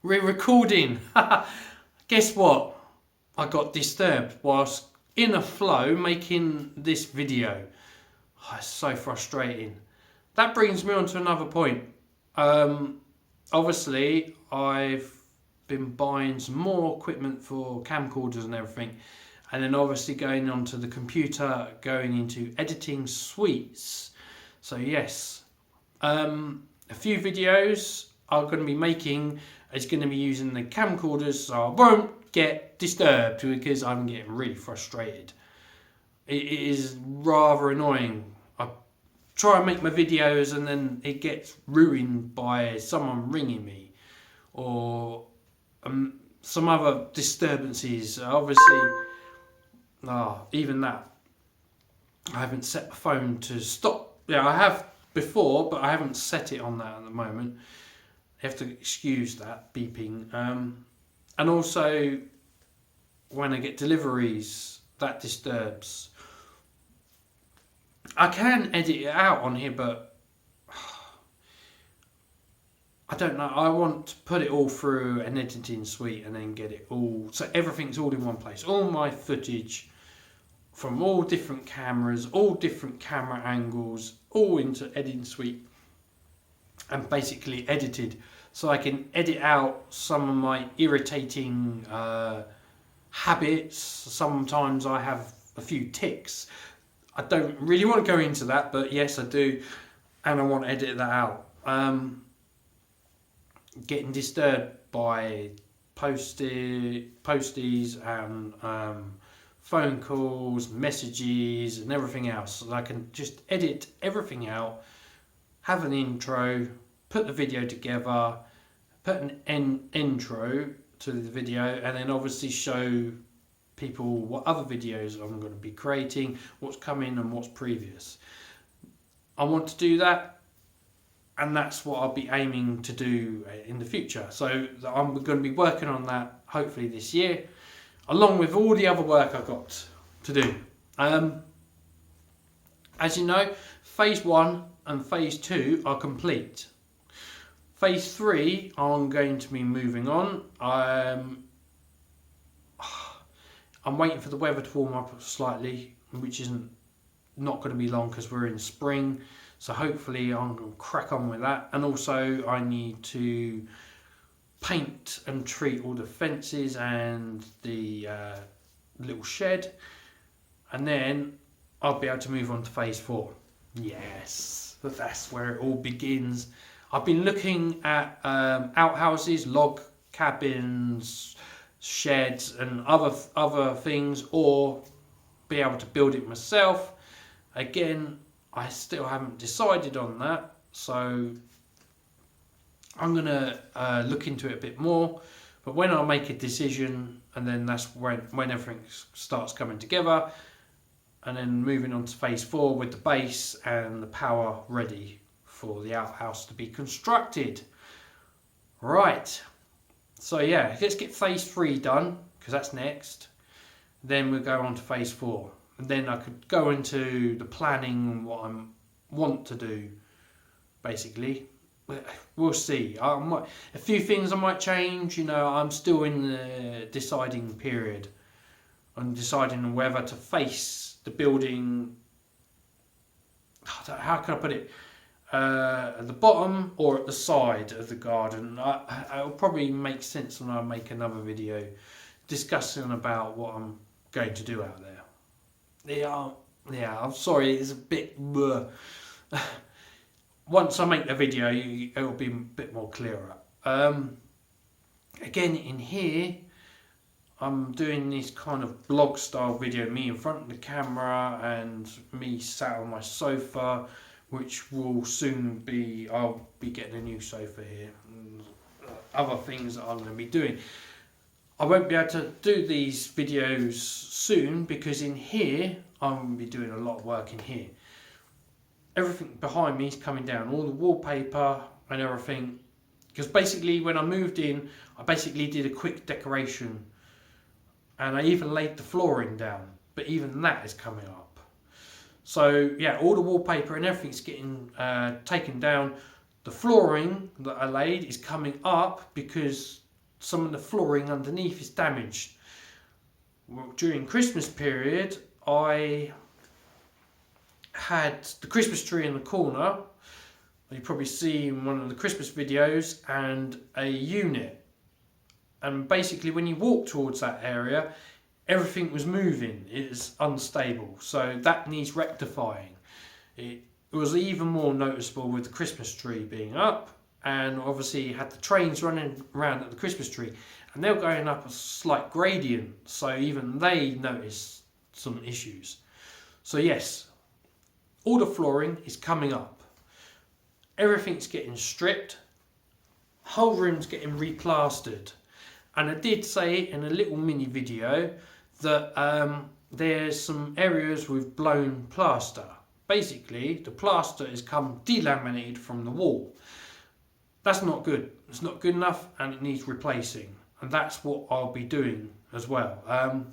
We're recording. Guess what? I got disturbed whilst in a flow making this video. It's so frustrating. That brings me on to another point. Obviously, I've been buying some more equipment for camcorders and everything, and then obviously going onto the computer, going into editing suites. So yes, a few videos I'm going to be making is going to be using the camcorders, so I won't get disturbed because I'm getting really frustrated. It is rather annoying. I try and make my videos and then it gets ruined by someone ringing me or some other disturbances. Obviously, even that. I haven't set my phone to stop. Yeah, I have before, but I haven't set it on that at the moment. You have to excuse that beeping. And also, when I get deliveries, that disturbs. I can edit it out on here, but I don't know. I want to put it all through an editing suite and then get it all, so everything's all in one place. All my footage from all different cameras, all different camera angles, all into editing suite and basically edited, so I can edit out some of my irritating habits. Sometimes I have a few tics. I don't really want to go into that, but yes I do, and I want to edit that out. Getting disturbed by posties and phone calls, messages and everything else, so I can just edit everything out, have an intro, put the video together, put an intro to the video, and then obviously show people what other videos I'm going to be creating, what's coming and what's previous. I want to do that, and that's what I'll be aiming to do in the future. So I'm going to be working on that hopefully this year, along with all the other work I've got to do. As you know, phase 1 and phase 2 are complete. Phase 3 I'm going to be moving on. I'm waiting for the weather to warm up slightly, which isn't not going to be long because we're in spring. So hopefully I'm going to crack on with that. And also I need to paint and treat all the fences and the little shed. And then I'll be able to move on to phase 4. Yes, that's where it all begins. I've been looking at outhouses, log cabins, sheds and other things, or be able to build it myself. Again, I still haven't decided on that, so I'm going to look into it a bit more. But when I make a decision, and then that's when everything starts coming together, and then moving on to phase 4 with the base and the power ready for the outhouse to be constructed. Right, so yeah, let's get phase 3 done, because that's next. Then we'll go on to phase 4, and then I could go into the planning and what I want to do, basically. We'll see. A few things I might change. I'm still in the deciding period. I'm deciding whether to face the building. How can I put it? At the bottom or at the side of the garden. It'll probably make sense when I make another video discussing about what I'm going to do out there. Yeah, I'm sorry, it's a bit once I make the video it will be a bit more clearer. Again, in here I'm doing this kind of blog style video, me in front of the camera and me sat on my sofa, which will soon be, I'll be getting a new sofa here and other things that I'm going to be doing. I won't be able to do these videos soon because in here I'm going to be doing a lot of work in here. Everything behind me is coming down, all the wallpaper and everything, because basically when I moved in I basically did a quick decoration and I even laid the flooring down, but even that is coming up. So yeah, all the wallpaper and everything's getting taken down. The flooring that I laid is coming up because some of the flooring underneath is damaged. During Christmas period, I had the Christmas tree in the corner. You probably see in one of the Christmas videos, and a unit. And basically when you walk towards that area, everything was moving. It is unstable. So that needs rectifying. It was even more noticeable with the Christmas tree being up, and obviously you had the trains running around at the Christmas tree, and they were going up a slight gradient, so even they noticed some issues. So yes, all the flooring is coming up. Everything's getting stripped. Whole room's getting replastered. And I did say in a little mini video that there's some areas with blown plaster. Basically, the plaster has come delaminated from the wall. That's not good. It's not good enough, and it needs replacing. And that's what I'll be doing as well.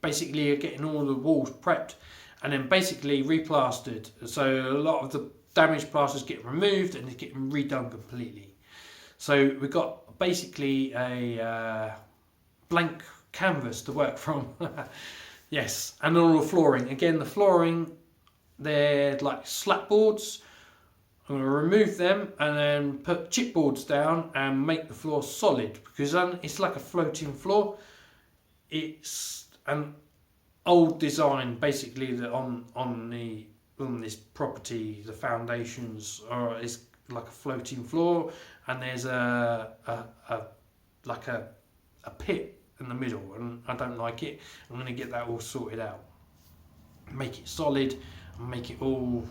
Basically, getting all the walls prepped and then basically replastered. So a lot of the damaged plasters get removed and it's getting redone completely. So we've got basically a blank canvas to work from. Yes, and all the flooring. Again, the flooring, they're like slat boards. I'm going to remove them and then put chipboards down and make the floor solid, because it's like a floating floor. It's an old design, basically, that on this property, the foundations is like a floating floor, and there's a pit in the middle, and I don't like it. I'm going to get that all sorted out, make it solid, and make it all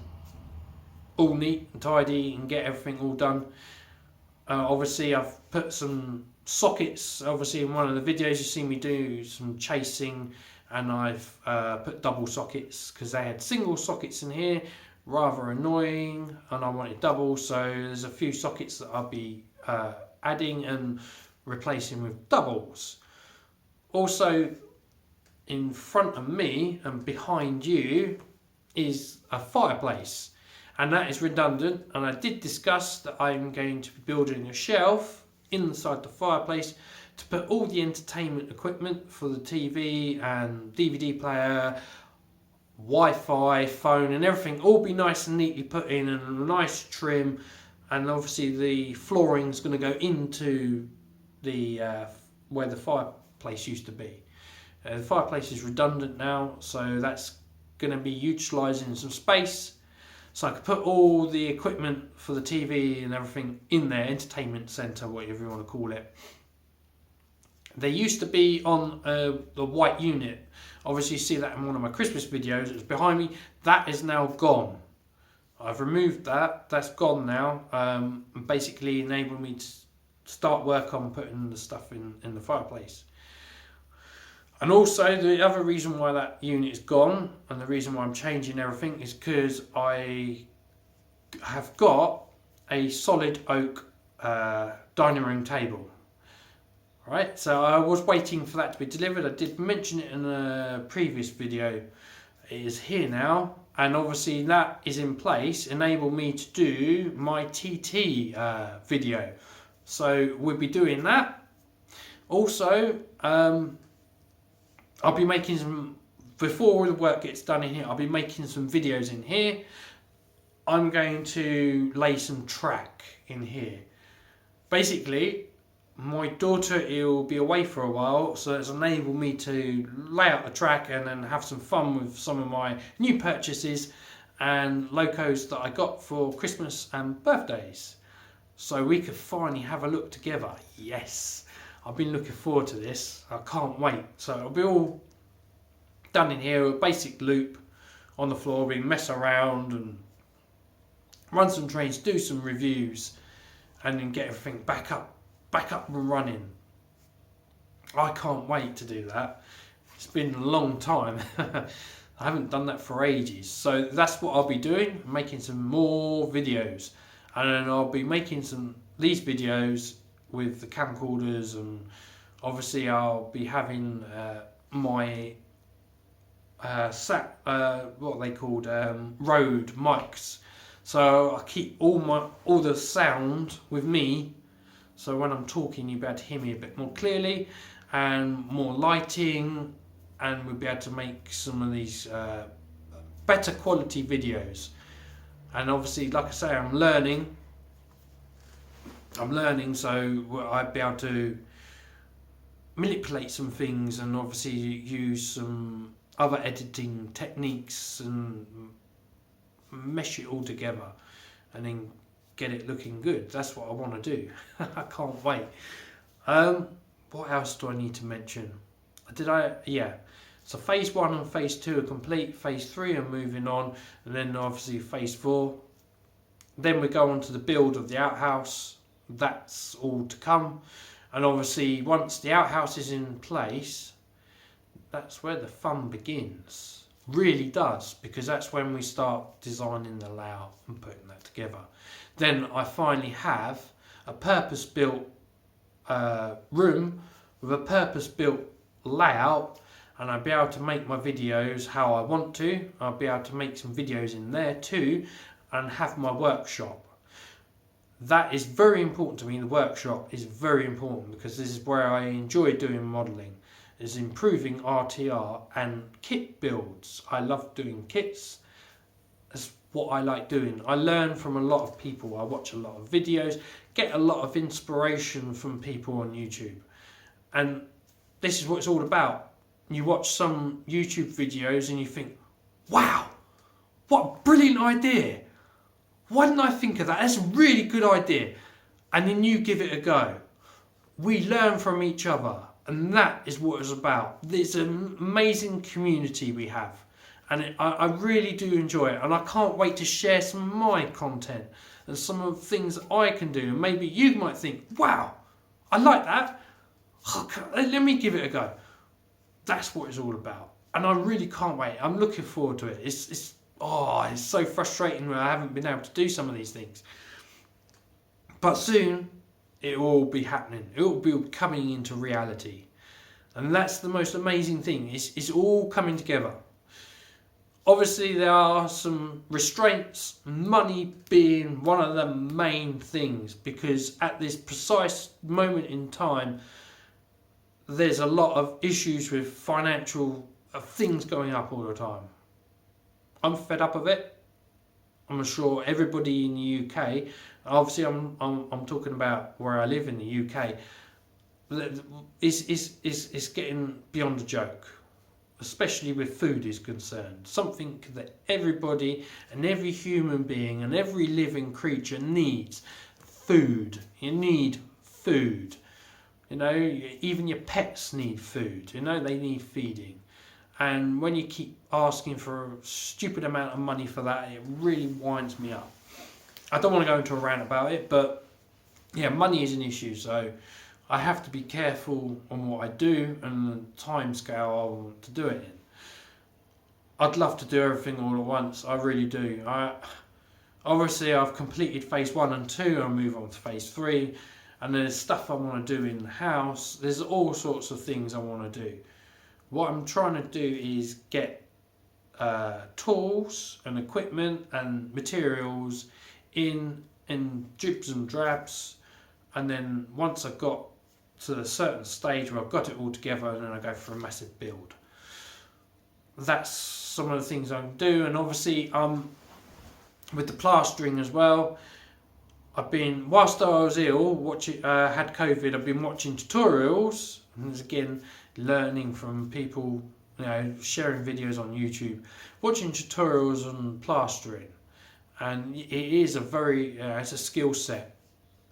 neat and tidy, and get everything all done. Obviously I've put some sockets, obviously in one of the videos you see me do some chasing, and I've put double sockets because they had single sockets in here, rather annoying, and I wanted double, so there's a few sockets that I'll be adding and replacing with doubles. Also in front of me and behind you is a fireplace, and that is redundant, and I did discuss that I'm going to be building a shelf inside the fireplace to put all the entertainment equipment for the TV and DVD player, Wi-Fi, phone and everything, all be nice and neatly put in and a nice trim. And obviously the flooring is going to go into the where the fireplace used to be. The fireplace is redundant now, so that's going to be utilising some space. So I could put all the equipment for the TV and everything in there, entertainment centre, whatever you want to call it. They used to be on the white unit. Obviously you see that in one of my Christmas videos. It was behind me. That is now gone. I've removed that. That's gone now. And basically enabled me to start work on putting the stuff in the fireplace. And also the other reason why that unit is gone, and the reason why I'm changing everything, is because I have got a solid oak dining room table. Right, so I was waiting for that to be delivered. I did mention it in a previous video. It is here now, and obviously that is in place, enable me to do my TT video. So we'll be doing that. Also, I'll be making some, before all the work gets done in here, I'll be making some videos in here. I'm going to lay some track in here. Basically, my daughter will be away for a while, so it's enabled me to lay out the track and then have some fun with some of my new purchases and locos that I got for Christmas and birthdays. So we could finally have a look together. Yes, I've been looking forward to this. I can't wait. So it'll be all done in here, a basic loop on the floor. We mess around and run some trains, do some reviews, and then get everything back up and running. I can't wait to do that. It's been a long time. I haven't done that for ages. So that's what I'll be doing, making some more videos. And then I'll be making these videos with the camcorders, and obviously I'll be having my what are they called, Rode mics. So I keep all the sound with me, so when I'm talking you'll be able to hear me a bit more clearly, and more lighting, and we'll be able to make some of these better quality videos. And obviously, like I say, I'm learning, so I'd be able to manipulate some things and obviously use some other editing techniques and mesh it all together and then get it looking good. That's what I want to do. I can't wait. What else do I need to mention? So phase 1 and phase 2 are complete. Phase 3 are moving on, and then obviously phase 4. Then we go on to the build of the outhouse. That's all to come. And obviously once the outhouse is in place, that's where the fun begins. Really does, because that's when we start designing the layout and putting that together. Then I finally have a purpose-built room with a purpose-built layout, and I'll be able to make my videos how I want to. I'll be able to make some videos in there too, and have my workshop. That is very important to me. The workshop is very important because this is where I enjoy doing modelling, is improving RTR and kit builds. I love doing kits. That's what I like doing. I learn from a lot of people. I watch a lot of videos, get a lot of inspiration from people on YouTube. And this is what it's all about. You watch some YouTube videos and you think, wow, what a brilliant idea. Why didn't I think of that? That's a really good idea. And then you give it a go. We learn from each other. And that is what it's about. It's an amazing community we have. And I really do enjoy it. And I can't wait to share some of my content and some of the things I can do. And maybe you might think, wow, I like that. Let me give it a go. That's what it's all about. And I really can't wait. I'm looking forward to it. It's so frustrating when I haven't been able to do some of these things. But soon, it will be happening. It will be coming into reality. And that's the most amazing thing. It's all coming together. Obviously, there are some restraints, money being one of the main things, because at this precise moment in time, there's a lot of issues with financial things going up all the time. I'm fed up of it. I'm sure everybody in the UK, obviously I'm talking about where I live in the UK, is getting beyond a joke, especially with food is concerned. Something that everybody and every human being and every living creature needs. Food. You need food. You know, even your pets need food. You know, they need feeding. And when you keep asking for a stupid amount of money for that, it really winds me up. I don't want to go into a rant about it, but yeah, money is an issue. So I have to be careful on what I do and the time scale I want to do it in. I'd love to do everything all at once. I really do. Obviously, I've completed phase 1 and 2. I'll move on to phase 3. And there's stuff I want to do in the house. There's all sorts of things I want to do. What I'm trying to do is get tools and equipment and materials in dribs and drabs, and then once I've got to a certain stage where I've got it all together, then I go for a massive build. That's some of the things I can do. And obviously with the plastering as well, whilst I was ill, had COVID, I've been watching tutorials, and again learning from people, you know, sharing videos on YouTube, watching tutorials on plastering, and it is it's a skill set.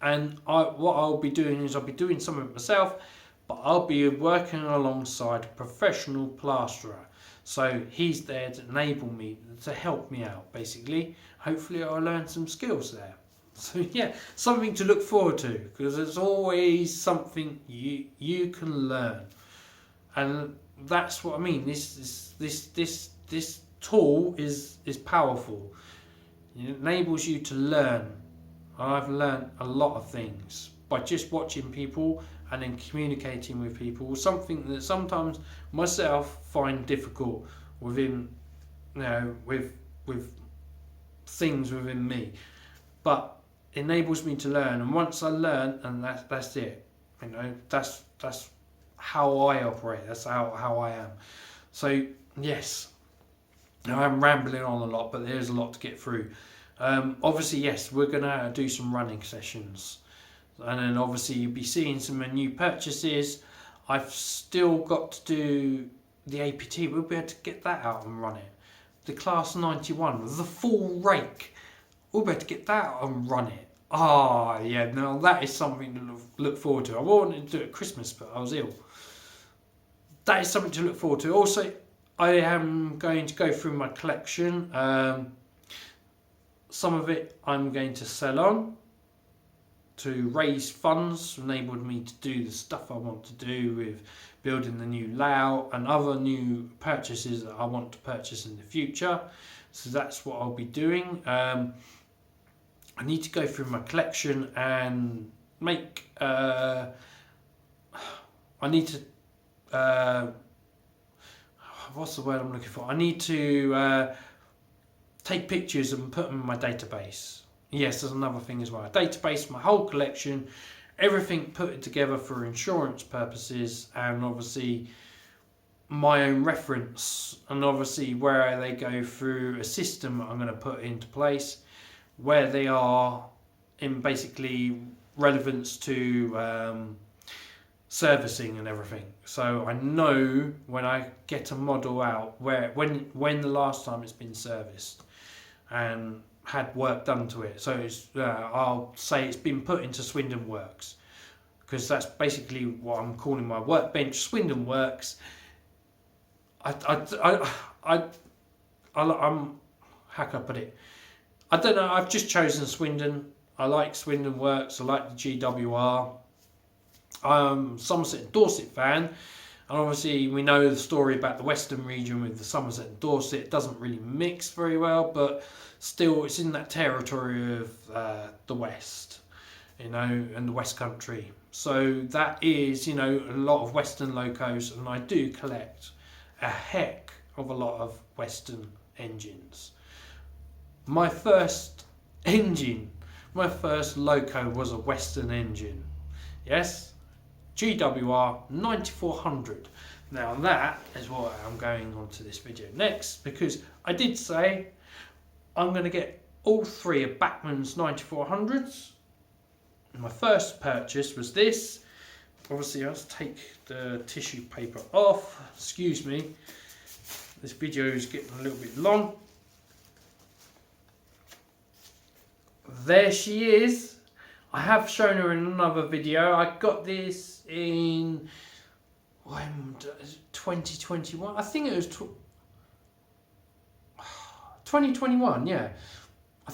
And what I'll be doing is I'll be doing some of it myself, but I'll be working alongside a professional plasterer. So he's there to enable me, to help me out, basically. Hopefully I'll learn some skills there. So yeah, something to look forward to, because there's always something you can learn. And that's what I mean. This tool is powerful. It enables you to learn. I've learned a lot of things by just watching people and then communicating with people. Something that sometimes myself find difficult within, you know, with things within me, but enables me to learn. And once I learn, and that's it. You know, that's how I operate. That's how I am. So yes, I'm rambling on a lot, but there's a lot to get through. Obviously, yes, we're gonna do some running sessions, and then obviously you'll be seeing some new purchases. I've still got to do the APT. We'll be able to get that out and run it. The Class 91, the full rake. We'll be able to get that out and run it. Ah, yeah, now that is something to look forward to. I wanted to do it at Christmas, but I was ill. That is something to look forward to. Also, I am going to go through my collection. Some of it I'm going to sell on to raise funds, enabled me to do the stuff I want to do with building the new layout and other new purchases that I want to purchase in the future. So that's what I'll be doing. I need to go through my collection and make... I need to... what's the word I'm looking for? I need to take pictures and put them in my database. Yes, there's another thing as well. A database, my whole collection, everything put it together for insurance purposes, and obviously my own reference, and obviously where they go through a system I'm going to put into place, where they are in basically relevance to servicing and everything. So I know when I get a model out when the last time it's been serviced and had work done to it. So it's, I'll say it's been put into Swindon Works, because that's basically what I'm calling my workbench, Swindon Works. I'm how can I put it? I don't know. I've just chosen Swindon. I like Swindon Works. I like the GWR. Somerset and Dorset fan, and obviously we know the story about the Western region with the Somerset and Dorset. It doesn't really mix very well, but still it's in that territory of the West, you know, and the West Country. So that is, you know, a lot of Western locos, and I do collect a heck of a lot of Western engines. My first loco was a Western engine. Yes, GWR 9400. Now that is what I'm going on to this video next, because I did say I'm going to get all three of Bachmann's 9400s. My first purchase was this. Obviously, I'll take the tissue paper off. Excuse me. This video is getting a little bit long. There she is. I have shown her in another video. I got this in 2021. I think it was 2021. Yeah, I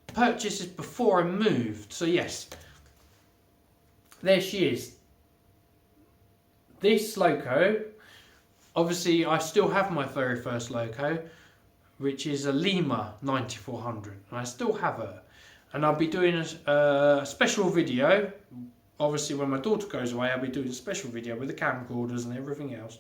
purchased it before I moved. So yes, there she is. This loco. Obviously, I still have my very first loco, which is a Lima 9400, and I still have her. And I'll be doing a special video. Obviously, when my daughter goes away, I'll be doing a special video with the camcorders and everything else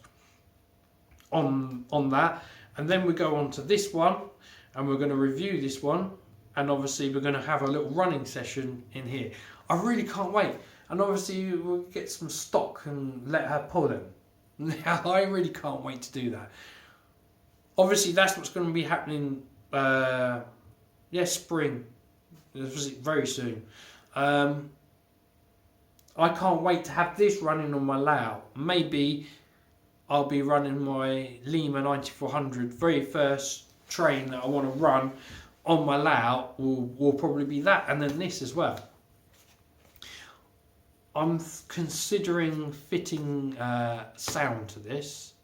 on that. And then we go on to this one, and we're going to review this one. And obviously, we're going to have a little running session in here. I really can't wait. And obviously, we'll get some stock and let her pull them. I really can't wait to do that. Obviously, that's what's going to be happening. Spring. Very soon. I can't wait to have this running on my layout. Maybe I'll be running my Lima 9400 very first train that I want to run on my layout will probably be that, and then this as well. I'm considering fitting sound to this.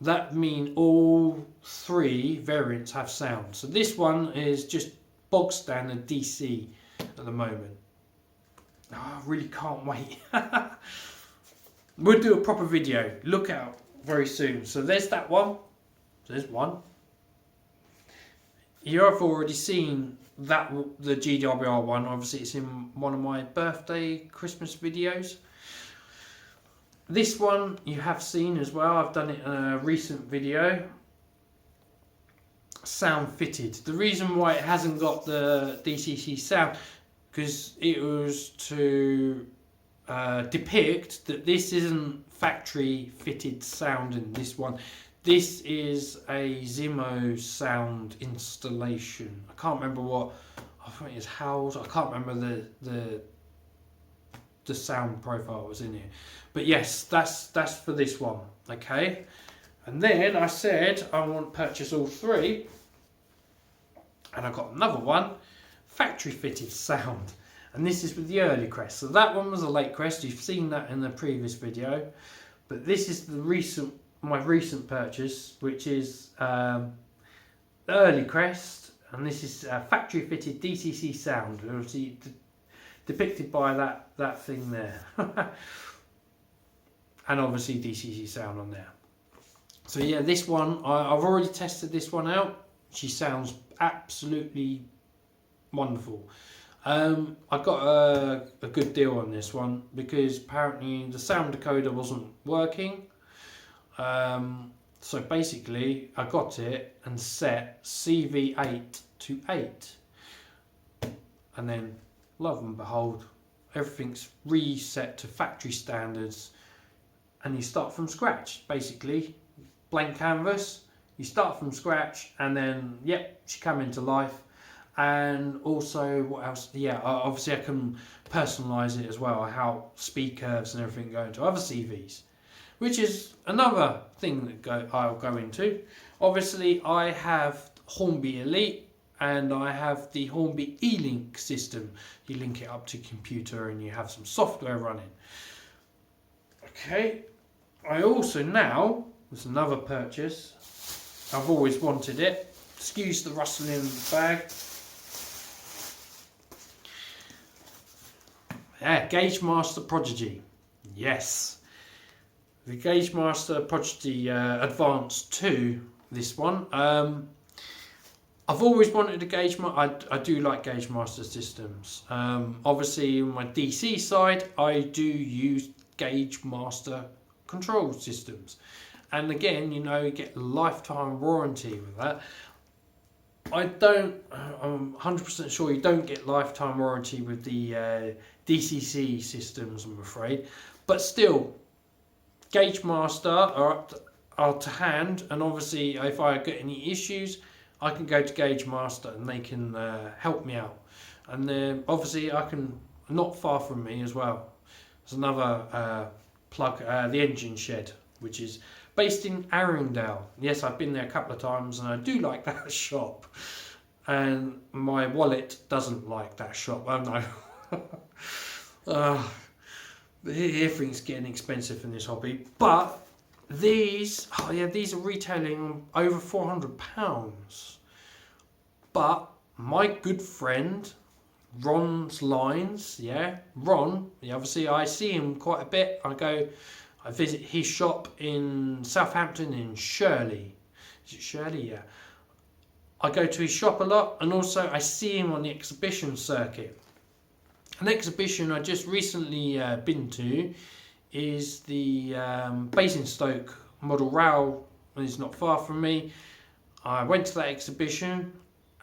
That means all three variants have sound. So this one is just bog standard DC at the moment. Oh, I really can't wait. We'll do a proper video. Look out very soon. So there's that one. There's one. You have already seen that, the GWR one. Obviously, it's in one of my birthday Christmas videos. This one you have seen as well. I've done it in a recent video. sound fitted. The reason why it hasn't got the DCC sound, because it was to depict that this isn't factory fitted sound in this one. This is a Zimo sound installation. I can't remember what, I think it's Howes. I can't remember the sound profile was in here. But yes, that's for this one. Okay. And then I said I want to purchase all three. And I got another one, factory fitted sound. And this is with the early crest. So that one was a late crest. You've seen that in the previous video. But this is my recent purchase, which is the early crest. And this is factory fitted DCC sound. Obviously depicted by that thing there. And obviously DCC sound on there. So yeah, this one, I've already tested this one out. She sounds absolutely wonderful. I got a good deal on this one because apparently the sound decoder wasn't working. So basically I got it and set CV8 to 8. And then lo and behold, everything's reset to factory standards. And you start from scratch, basically. Blank canvas. You start from scratch and then, yep, she come into life. And also, what else? Yeah, obviously I can personalise it as well, how speed curves and everything go into other CVs, which is another thing that I'll go into. Obviously, I have Hornby Elite and I have the Hornby E-Link system. You link it up to computer and you have some software running. Okay, I also now, there's another purchase. I've always wanted it. Excuse the rustling in the bag. Yeah, Gagemaster Prodigy. Yes. The Gagemaster Prodigy Advanced 2, this one. I've always wanted a Gagemaster. I do like Gagemaster systems. Obviously, on my DC side, I do use Gagemaster control systems. And again, you know, you get lifetime warranty with that. I'm 100% sure you don't get lifetime warranty with the DCC systems, I'm afraid. But still, Gagemaster are to hand, and obviously if I get any issues, I can go to Gagemaster and they can help me out. And then obviously not far from me as well, there's another plug, the Engine Shed, which is based in Arundel. Yes, I've been there a couple of times and I do like that shop. And my wallet doesn't like that shop. Oh no. Everything's getting expensive in this hobby. But these are retailing over £400. But my good friend Ron's Lines, Ron, obviously I see him quite a bit. I visit his shop in Southampton in Shirley. Is it Shirley? Yeah. I go to his shop a lot, and also I see him on the exhibition circuit. An exhibition I just recently been to is the Basingstoke Model Rail. It's not far from me. I went to that exhibition,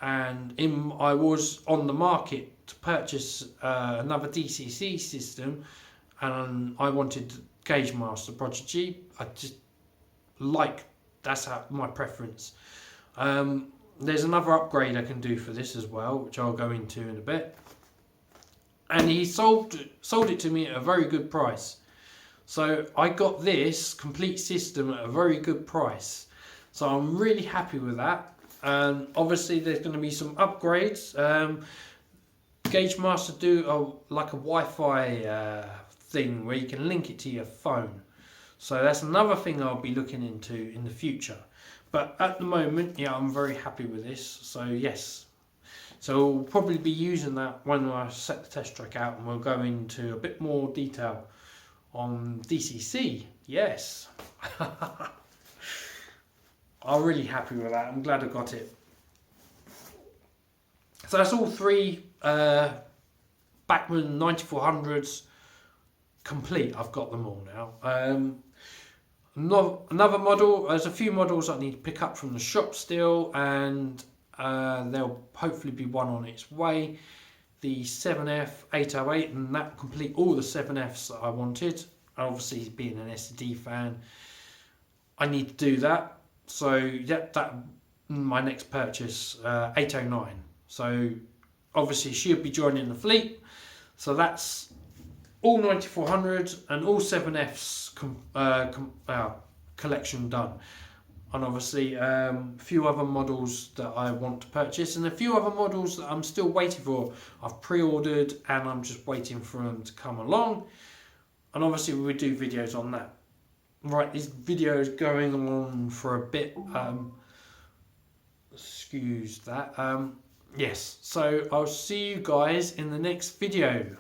and I was on the market to purchase another DCC system, and I wanted Gagemaster Prodigy. I just that's my preference. There's another upgrade I can do for this as well, which I'll go into in a bit. And he sold it to me at a very good price. So I got this complete system at a very good price. So I'm really happy with that. And obviously there's going to be some upgrades. Gagemaster do like a Wi-Fi thing where you can link it to your phone. So that's another thing I'll be looking into in the future. But at the moment, I'm very happy with this. So yes. So we'll probably be using that when I set the test track out, and we'll go into a bit more detail on DCC. Yes. I'm really happy with that. I'm glad I got it. So that's all three Bachmann 9400s complete. I've got them all now. Another model, there's a few models I need to pick up from the shop still, and there'll hopefully be one on its way. The 7F 808, and that will complete all the 7Fs that I wanted. Obviously, being an SD fan, I need to do that. So, yeah, that my next purchase, 809. So, obviously, she'll be joining the fleet. So, that's all 9400 and all 7Fs collection done. And obviously a few other models that I want to purchase, and a few other models that I'm still waiting for. I've pre-ordered and I'm just waiting for them to come along, and obviously we'll do videos on that. Right, this video is going on for a bit, excuse that. Yes, so I'll see you guys in the next video.